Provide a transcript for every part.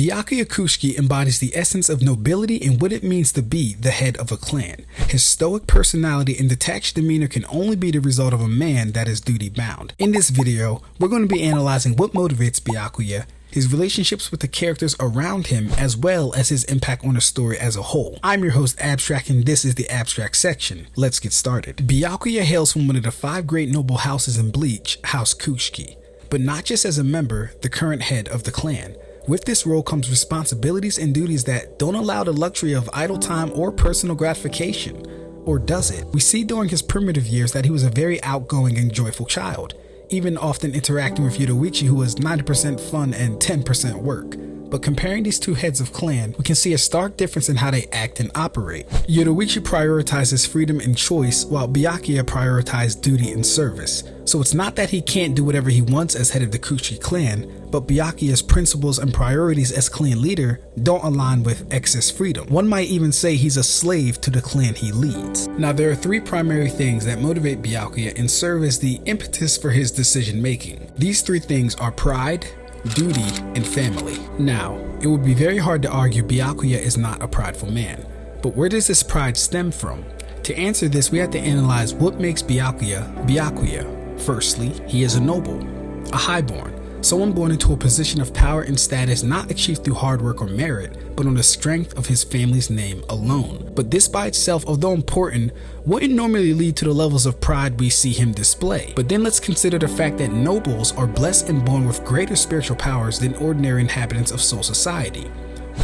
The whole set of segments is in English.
Byakuya Kuchiki embodies the essence of nobility and what it means to be the head of a clan. His stoic personality and detached demeanor can only be the result of a man that is duty-bound. In this video, we're going to be analyzing what motivates Byakuya, his relationships with the characters around him, as well as his impact on the story as a whole. I'm your host Ab-stract, and this is the Ab-stract section. Let's get started. Byakuya hails from one of the 5 great noble houses in Bleach, House Kuchiki, but not just as a member, the current head of the clan. With this role comes responsibilities and duties that don't allow the luxury of idle time or personal gratification. Or does it? We see during his primitive years that he was a very outgoing and joyful child, even often interacting with Yoruichi, who was 90% fun and 10% work. But comparing these two heads of clan, we can see a stark difference in how they act and operate. Yoruichi prioritizes freedom and choice, while Byakuya prioritizes duty and service. So it's not that he can't do whatever he wants as head of the Kuchiki clan, but Byakuya's principles and priorities as clan leader don't align with excess freedom. One might even say he's a slave to the clan he leads. Now, there are 3 primary things that motivate Byakuya and serve as the impetus for his decision making. These 3 things are pride, duty, and family. Now, it would be very hard to argue Byakuya is not a prideful man, but where does this pride stem from? To answer this, we have to analyze what makes Byakuya Byakuya. Firstly, he is a noble, a highborn, someone born into a position of power and status not achieved through hard work or merit, but on the strength of his family's name alone. But this by itself, although important, wouldn't normally lead to the levels of pride we see him display. But then let's consider the fact that nobles are blessed and born with greater spiritual powers than ordinary inhabitants of soul society.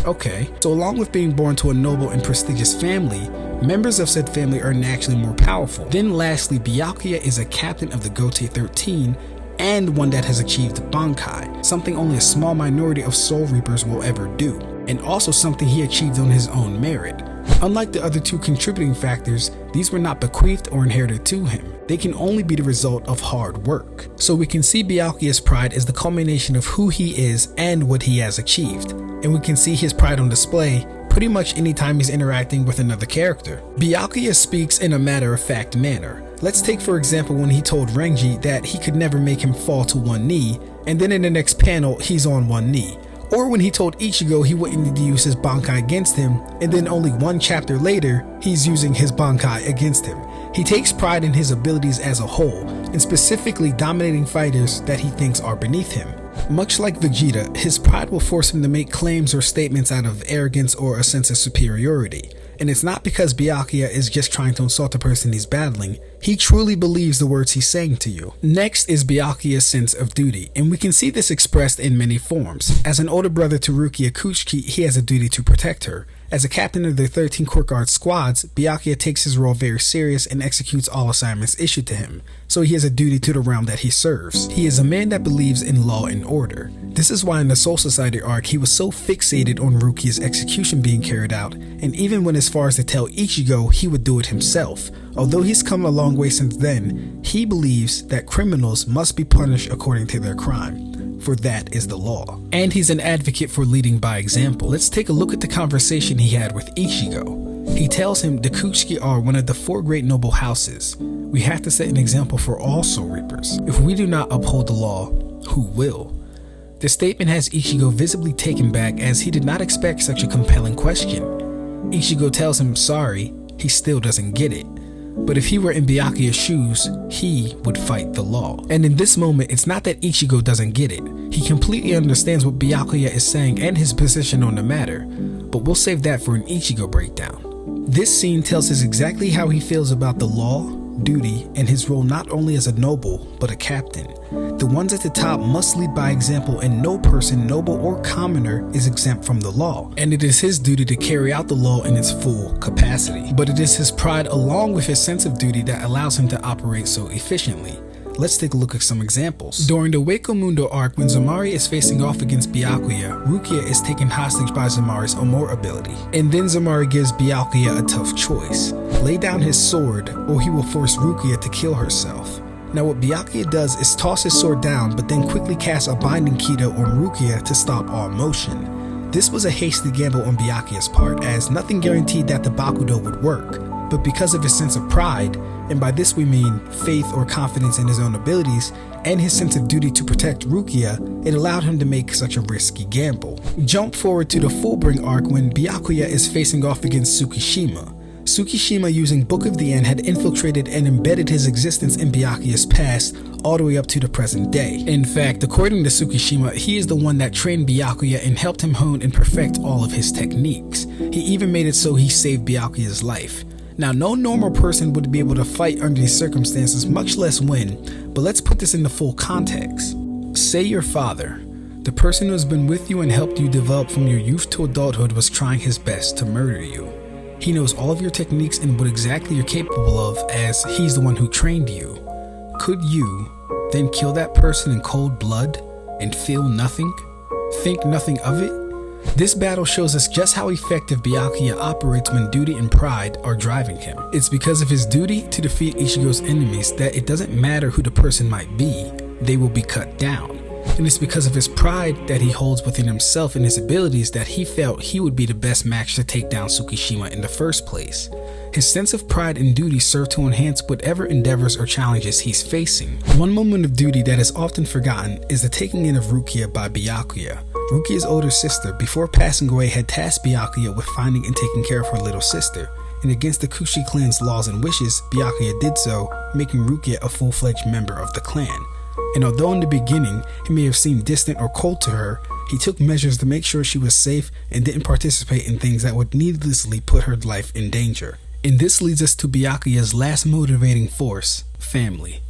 Okay, so along with being born to a noble and prestigious family, members of said family are naturally more powerful. Then lastly, Byakuya is a captain of the Gote 13, and one that has achieved Bankai, something only a small minority of Soul Reapers will ever do, and also something he achieved on his own merit. Unlike the other 2 contributing factors, these were not bequeathed or inherited to him. They can only be the result of hard work. So we can see Byakuya's pride as the culmination of who he is and what he has achieved, and we can see his pride on display pretty much anytime he's interacting with another character. Byakuya speaks in a matter-of-fact manner. Let's take for example when he told Renji that he could never make him fall to one knee, and then in the next panel he's on one knee. Or when he told Ichigo he wouldn't need to use his Bankai against him, and then only 1 chapter later he's using his Bankai against him. He takes pride in his abilities as a whole, and specifically dominating fighters that he thinks are beneath him. Much like Vegeta, his pride will force him to make claims or statements out of arrogance or a sense of superiority. And it's not because Byakuya is just trying to insult the person he's battling. He truly believes the words he's saying to you. Next is Byakuya's sense of duty, and we can see this expressed in many forms. As an older brother to Rukia Kuchiki, he has a duty to protect her. As a captain of the 13 Court Guard squads, Byakuya takes his role very serious and executes all assignments issued to him, so he has a duty to the realm that he serves. He is a man that believes in law and order. This is why in the Soul Society arc he was so fixated on Rukia's execution being carried out, and even went as far as to tell Ichigo he would do it himself. Although he's come a long way since then, he believes that criminals must be punished according to their crime, for that is the law. And he's an advocate for leading by example. Let's take a look at the conversation he had with Ichigo. He tells him the Kuchiki are one of the 4 great noble houses. We have to set an example for all Soul Reapers. If we do not uphold the law, who will? The statement has Ichigo visibly taken back, as he did not expect such a compelling question. Ichigo tells him sorry, he still doesn't get it. But if he were in Byakuya's shoes, he would fight the law. And in this moment, it's not that Ichigo doesn't get it. He completely understands what Byakuya is saying and his position on the matter, but we'll save that for an Ichigo breakdown. This scene tells us exactly how he feels about the law, duty, and his role not only as a noble, but a captain. The ones at the top must lead by example, and no person, noble or commoner, is exempt from the law. And it is his duty to carry out the law in its full capacity. But it is his pride along with his sense of duty that allows him to operate so efficiently. Let's take a look at some examples. During the Hueco Mundo arc, when Zamari is facing off against Byakuya, Rukia is taken hostage by Zamari's Amor ability. And then Zamari gives Byakuya a tough choice. Lay down his sword, or he will force Rukia to kill herself. Now what Byakuya does is toss his sword down, but then quickly casts a binding Kita on Rukia to stop all motion. This was a hasty gamble on Byakuya's part, as nothing guaranteed that the Bakudo would work. but because of his sense of pride, and by this we mean faith or confidence in his own abilities, and his sense of duty to protect Rukia, it allowed him to make such a risky gamble. Jump forward to the Fullbring arc when Byakuya is facing off against Tsukishima. Tsukishima, using Book of the End, had infiltrated and embedded his existence in Byakuya's past all the way up to the present day. In fact, according to Tsukishima, he is the one that trained Byakuya and helped him hone and perfect all of his techniques. He even made it so he saved Byakuya's life. Now, no normal person would be able to fight under these circumstances, much less win, but let's put this into full context. Say your father, the person who has been with you and helped you develop from your youth to adulthood, was trying his best to murder you. He knows all of your techniques and what exactly you're capable of, as he's the one who trained you. Could you then kill that person in cold blood and feel nothing? Think nothing of it? This battle shows us just how effective Byakuya operates when duty and pride are driving him. It's because of his duty to defeat Ichigo's enemies that it doesn't matter who the person might be, they will be cut down. And it's because of his pride that he holds within himself and his abilities that he felt he would be the best match to take down Tsukishima in the first place. His sense of pride and duty serve to enhance whatever endeavors or challenges he's facing. One moment of duty that is often forgotten is the taking in of Rukia by Byakuya. Rukia's older sister, before passing away, had tasked Byakuya with finding and taking care of her little sister, and against the Kuchi clan's laws and wishes, Byakuya did so, making Rukia a full-fledged member of the clan. And although in the beginning he may have seemed distant or cold to her, he took measures to make sure she was safe and didn't participate in things that would needlessly put her life in danger. And this leads us to Byakuya's last motivating force, family.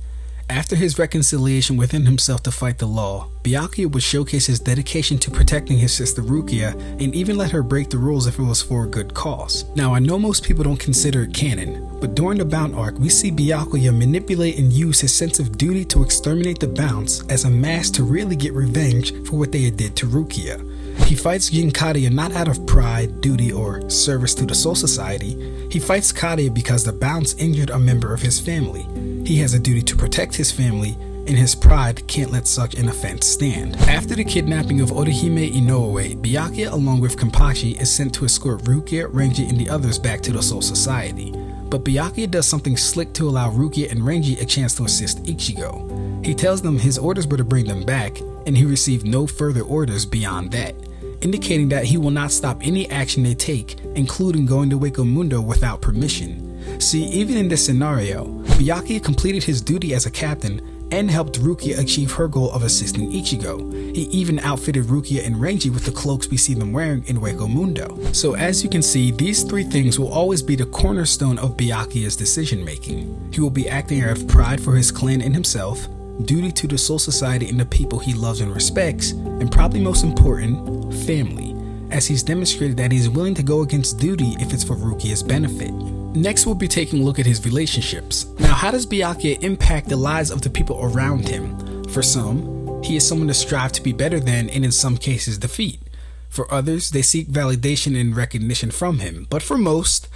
After his reconciliation within himself to fight the law, Byakuya would showcase his dedication to protecting his sister Rukia and even let her break the rules if it was for a good cause. Now, I know most people don't consider it canon, but during the Bound arc, we see Byakuya manipulate and use his sense of duty to exterminate the Bounds as a mask to really get revenge for what they had did to Rukia. He fights Ginkaria not out of pride, duty, or service to the Soul Society. He fights Karia because the Bounds injured a member of his family. He has a duty to protect his family, and his pride can't let such an offense stand. After the kidnapping of Orihime Inoue, Byakuya along with Kenpachi is sent to escort Rukia, Renji, and the others back to the Soul Society. But Byakuya does something slick to allow Rukia and Renji a chance to assist Ichigo. He tells them his orders were to bring them back, and he received no further orders beyond that, indicating that he will not stop any action they take, including going to Wako Mundo without permission. See, even in this scenario, Byakuya completed his duty as a captain and helped Rukia achieve her goal of assisting Ichigo. He even outfitted Rukia and Renji with the cloaks we see them wearing in Wako Mundo. So as you can see, these three things will always be the cornerstone of Byakuya's decision making. He will be acting out of pride for his clan and himself, duty to the Soul Society and the people he loves and respects, and probably most important, family, as he's demonstrated that he's willing to go against duty if it's for Rukia's benefit. Next, we'll be taking a look at his relationships. Now, how does Byakuya impact the lives of the people around him? For some, he is someone to strive to be better than and in some cases defeat. For others, they seek validation and recognition from him. But for most,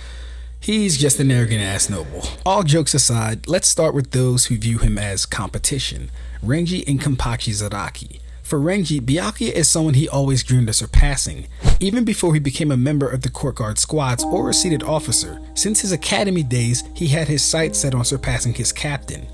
he's just an arrogant ass noble. All jokes aside, let's start with those who view him as competition, Renji and Kenpachi Zaraki. For Renji, Byakuya is someone he always dreamed of surpassing, even before he became a member of the court guard squads or a seated officer. Since his academy days, he had his sights set on surpassing his captain.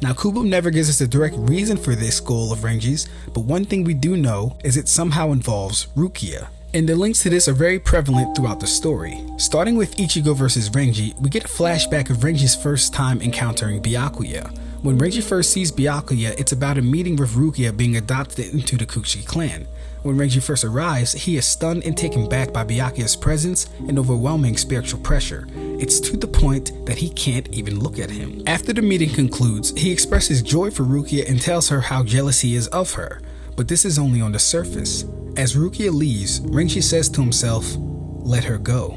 Now, Kubo never gives us a direct reason for this goal of Renji's, but one thing we do know is it somehow involves Rukia. And the links to this are very prevalent throughout the story. Starting with Ichigo versus Renji, we get a flashback of Renji's first time encountering Byakuya. When Renji first sees Byakuya, it's about a meeting with Rukia being adopted into the Kuchi clan. When Renji first arrives, he is stunned and taken back by Byakuya's presence and overwhelming spiritual pressure. It's to the point that he can't even look at him. After the meeting concludes, he expresses joy for Rukia and tells her how jealous he is of her. But this is only on the surface. As Rukia leaves, Renji says to himself, "Let her go.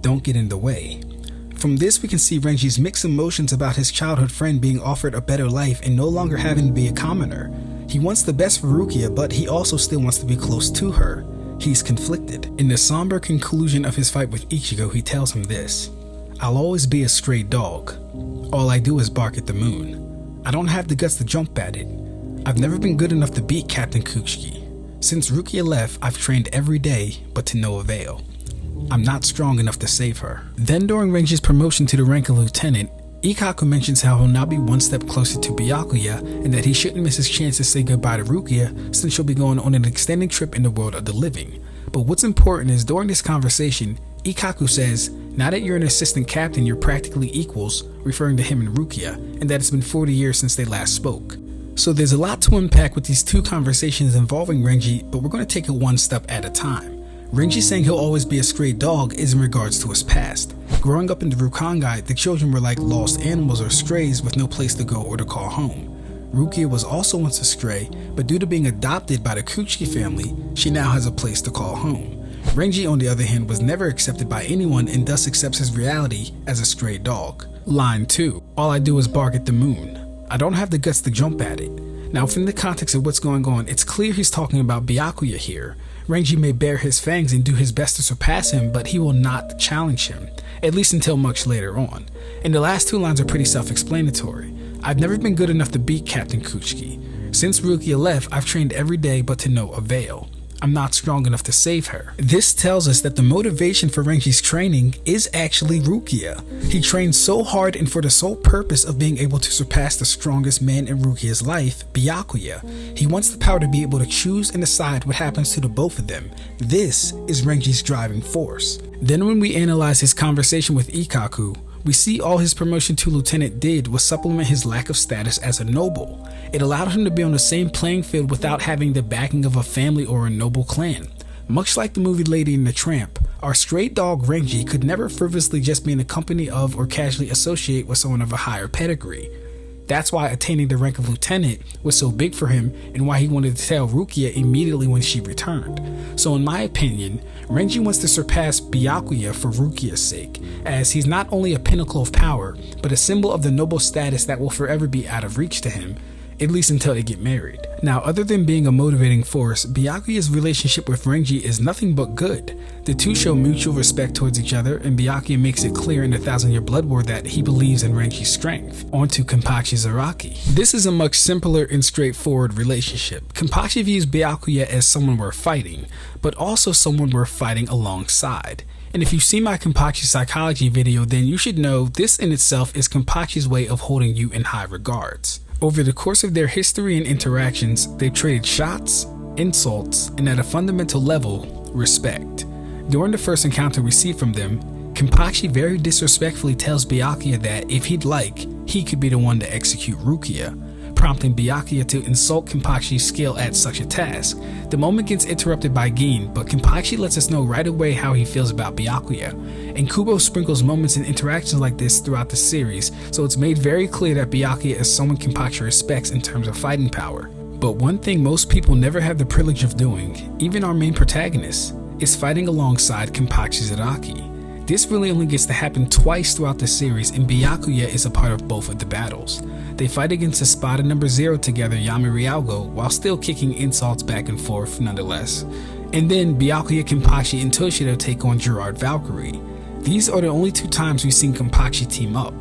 Don't get in the way." From this, we can see Renji's mixed emotions about his childhood friend being offered a better life and no longer having to be a commoner. He wants the best for Rukia, but he also still wants to be close to her. He's conflicted. In the somber conclusion of his fight with Ichigo, he tells him this: "I'll always be a stray dog. All I do is bark at the moon. I don't have the guts to jump at it. I've never been good enough to beat Captain Kuchiki. Since Rukia left, I've trained every day, but to no avail." I'm not strong enough to save her. Then during Renji's promotion to the rank of lieutenant, Ikkaku mentions how he'll now be one step closer to Byakuya and that he shouldn't miss his chance to say goodbye to Rukia since she'll be going on an extended trip in the world of the living. But what's important is during this conversation, Ikkaku says, now that you're an assistant captain, you're practically equals, referring to him and Rukia, and that it's been 40 years since they last spoke. So there's a lot to unpack with these two conversations involving Renji, but we're going to take it one step at a time. Renji saying he'll always be a stray dog is in regards to his past. Growing up in the Rukangai, the children were like lost animals or strays with no place to go or to call home. Rukia was also once a stray, but due to being adopted by the Kuchiki family, she now has a place to call home. Renji, on the other hand, was never accepted by anyone and thus accepts his reality as a stray dog. Line 2. All I do is bark at the moon. I don't have the guts to jump at it. Now, from the context of what's going on, it's clear he's talking about Byakuya here. Renji may bare his fangs and do his best to surpass him, but he will not challenge him, at least until much later on. And the last two lines are pretty self-explanatory. I've never been good enough to beat Captain Kuchiki. Since Rukia left, I've trained every day but to no avail. I'm not strong enough to save her. This tells us that the motivation for Renji's training is actually Rukia. He trains so hard and for the sole purpose of being able to surpass the strongest man in Rukia's life, Byakuya. He wants the power to be able to choose and decide what happens to the both of them. This is Renji's driving force. Then when we analyze his conversation with Ikkaku, we see all his promotion to lieutenant did was supplement his lack of status as a noble. It allowed him to be on the same playing field without having the backing of a family or a noble clan. Much like the movie Lady and the Tramp, our stray dog Renji could never frivolously just be in the company of or casually associate with someone of a higher pedigree. That's why attaining the rank of lieutenant was so big for him and why he wanted to tell Rukia immediately when she returned. So in my opinion, Renji wants to surpass Byakuya for Rukia's sake, as he's not only a pinnacle of power, but a symbol of the noble status that will forever be out of reach to him, at least until they get married. Now, other than being a motivating force, Byakuya's relationship with Renji is nothing but good. The two show mutual respect towards each other, and Byakuya makes it clear in the 1,000-Year Blood War that he believes in Renji's strength. On to Kenpachi Zaraki. This is a much simpler and straightforward relationship. Kenpachi views Byakuya as someone worth fighting, but also someone worth fighting alongside. And if you see my Kenpachi psychology video, then you should know this in itself is Kenpachi's way of holding you in high regards. Over the course of their history and interactions, they've traded shots, insults, and at a fundamental level, respect. During the first encounter we see from them, Kenpachi very disrespectfully tells Byakuya that if he'd like, he could be the one to execute Rukia, prompting Byakuya to insult Kenpachi's skill at such a task. The moment gets interrupted by Gin, but Kenpachi lets us know right away how he feels about Byakuya, and Kubo sprinkles moments and interactions like this throughout the series, so it's made very clear that Byakuya is someone Kenpachi respects in terms of fighting power. But one thing most people never have the privilege of doing, even our main protagonist, is fighting alongside Kenpachi Zaraki. This really only gets to happen twice throughout the series, and Byakuya is a part of both of the battles. They fight against Espada No. 0 together, Yami Ryugo, while still kicking insults back and forth nonetheless. And then Byakuya, Kenpachi, and Toshiro take on Gerard Valkyrie. These are the only two times we've seen Kenpachi team up.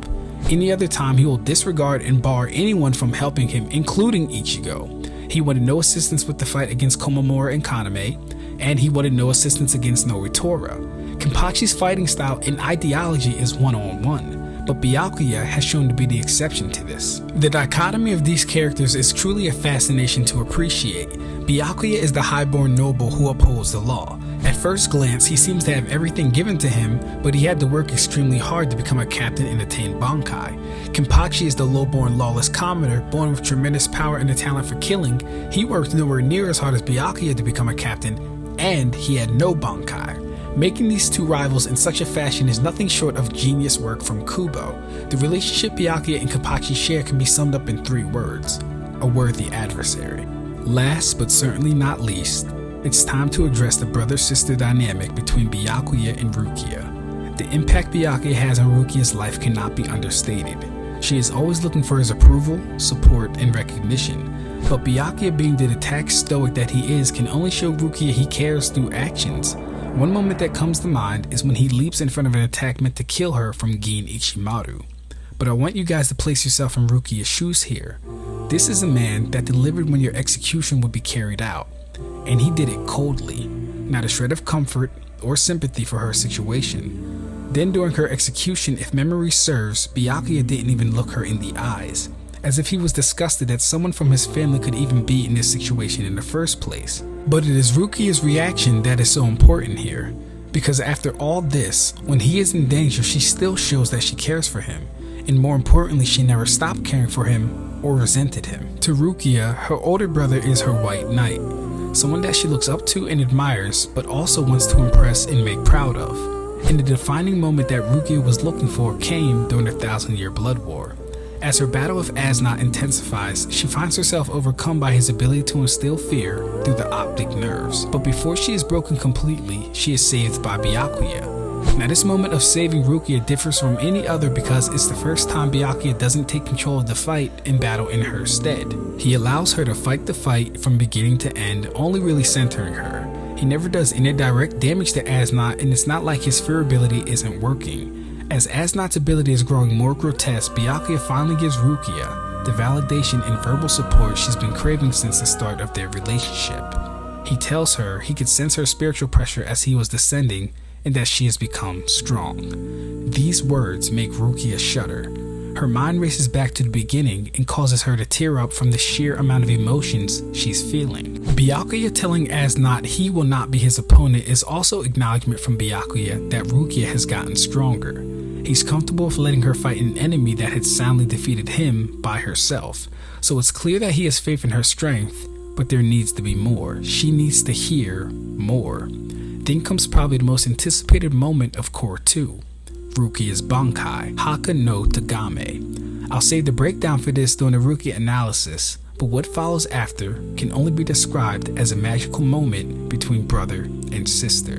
Any other time he will disregard and bar anyone from helping him, including Ichigo. He wanted no assistance with the fight against Komamura and Kaname, and he wanted no assistance against Nnoitra. Kenpachi's fighting style and ideology is one-on-one, but Byakuya has shown to be the exception to this. The dichotomy of these characters is truly a fascination to appreciate. Byakuya is the highborn noble who upholds the law. At first glance, he seems to have everything given to him, but he had to work extremely hard to become a captain and attain Bankai. Kenpachi is the lowborn lawless commoner, born with tremendous power and a talent for killing. He worked nowhere near as hard as Byakuya to become a captain, and he had no Bankai. Making these two rivals in such a fashion is nothing short of genius work from Kubo. The relationship Byakuya and Kenpachi share can be summed up in 3 words: a worthy adversary. Last but certainly not least, it's time to address the brother-sister dynamic between Byakuya and Rukia. The impact Byakuya has on Rukia's life cannot be understated. She is always looking for his approval, support, and recognition. But Byakuya, being the detached stoic that he is, can only show Rukia he cares through actions. One moment that comes to mind is when he leaps in front of an attack meant to kill her from Gin Ichimaru. But I want you guys to place yourself in Rukia's shoes here. This is a man that delivered when your execution would be carried out, and he did it coldly. not a shred of comfort or sympathy for her situation. Then during her execution, if memory serves, Byakuya didn't even look her in the eyes, as if he was disgusted that someone from his family could even be in this situation in the first place. But it is Rukia's reaction that is so important here, because after all this, when he is in danger, she still shows that she cares for him, and more importantly, she never stopped caring for him or resented him. To Rukia, her older brother is her white knight, someone that she looks up to and admires, but also wants to impress and make proud of. And the defining moment that Rukia was looking for came during the 1,000-year blood war. As her battle with As-stract intensifies, she finds herself overcome by his ability to instill fear through the optic nerves. But before she is broken completely, she is saved by Byakuya. Now this moment of saving Rukia differs from any other because it's the first time Byakuya doesn't take control of the fight and battle in her stead. He allows her to fight the fight from beginning to end, only really centering her. He never does any direct damage to As-stract, and it's not like his fear ability isn't working. As As-stract's ability is growing more grotesque, Byakuya finally gives Rukia the validation and verbal support she's been craving since the start of their relationship. He tells her he could sense her spiritual pressure as he was descending and that she has become strong. These words make Rukia shudder. Her mind races back to the beginning and causes her to tear up from the sheer amount of emotions she's feeling. Byakuya telling As-stract he will not be his opponent is also acknowledgement from Byakuya that Rukia has gotten stronger. He's comfortable with letting her fight an enemy that had soundly defeated him by herself. So it's clear that he has faith in her strength, but there needs to be more. She needs to hear more. Then comes probably the most anticipated moment of Core 2. Rukia's Bankai, Haka no Tagame. I'll save the breakdown for this during the Rukia analysis, but what follows after can only be described as a magical moment between brother and sister.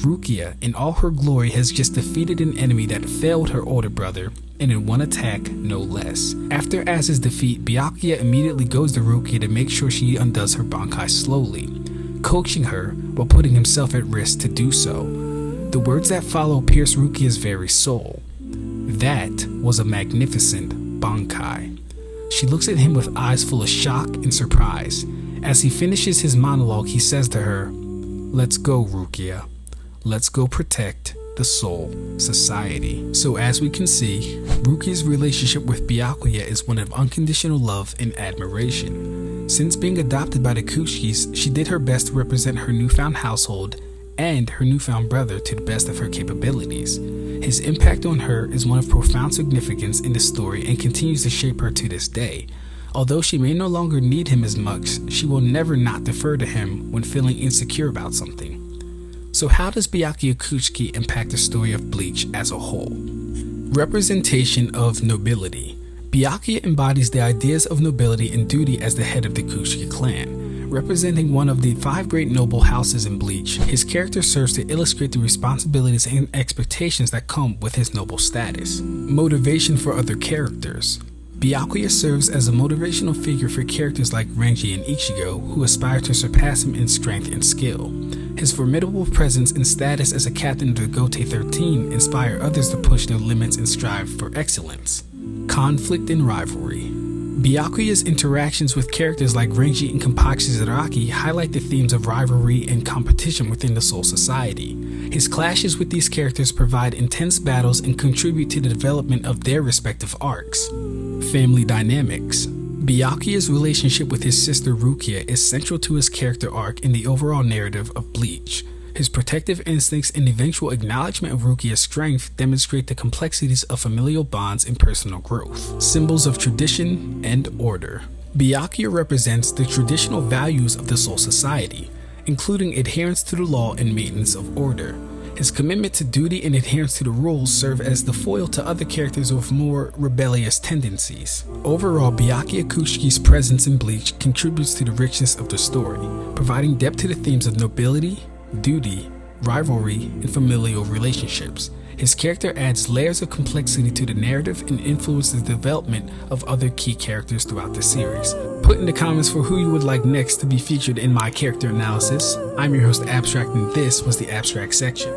Rukia, in all her glory, has just defeated an enemy that failed her older brother, and in one attack, no less. After Az's defeat, Byakuya immediately goes to Rukia to make sure she undoes her Bankai slowly, coaching her while putting himself at risk to do so. The words that follow pierce Rukia's very soul. That was a magnificent Bankai. She looks at him with eyes full of shock and surprise. As he finishes his monologue, he says to her, "Let's go, Rukia. Let's go protect the Soul Society." So as we can see, Rukia's relationship with Byakuya is one of unconditional love and admiration. Since being adopted by the Kuchikis, she did her best to represent her newfound household and her newfound brother to the best of her capabilities. His impact on her is one of profound significance in the story and continues to shape her to this day. Although she may no longer need him as much, she will never not defer to him when feeling insecure about something. So how does Byakuya Kuchiki impact the story of Bleach as a whole? Representation of nobility. Byakuya embodies the ideas of nobility and duty as the head of the Kuchiki clan. Representing one of the 5 great noble houses in Bleach, his character serves to illustrate the responsibilities and expectations that come with his noble status. Motivation for other characters. Byakuya serves as a motivational figure for characters like Renji and Ichigo, who aspire to surpass him in strength and skill. His formidable presence and status as a captain of the Gote 13 inspire others to push their limits and strive for excellence. Conflict and rivalry. Byakuya's interactions with characters like Renji and Kenpachi Zaraki highlight the themes of rivalry and competition within the Soul Society. His clashes with these characters provide intense battles and contribute to the development of their respective arcs. Family dynamics. Byakuya's relationship with his sister Rukia is central to his character arc in the overall narrative of Bleach. His protective instincts and eventual acknowledgement of Rukia's strength demonstrate the complexities of familial bonds and personal growth. Symbols of tradition and order. Byakuya represents the traditional values of the Soul Society, including adherence to the law and maintenance of order. His commitment to duty and adherence to the rules serve as the foil to other characters with more rebellious tendencies. Overall, Byakuya Kuchiki's presence in Bleach contributes to the richness of the story, providing depth to the themes of nobility, duty, rivalry, and familial relationships. His character adds layers of complexity to the narrative and influences the development of other key characters throughout the series. Put in the comments for who you would like next to be featured in my character analysis. I'm your host Ab-stract, and this was the Ab-stract section.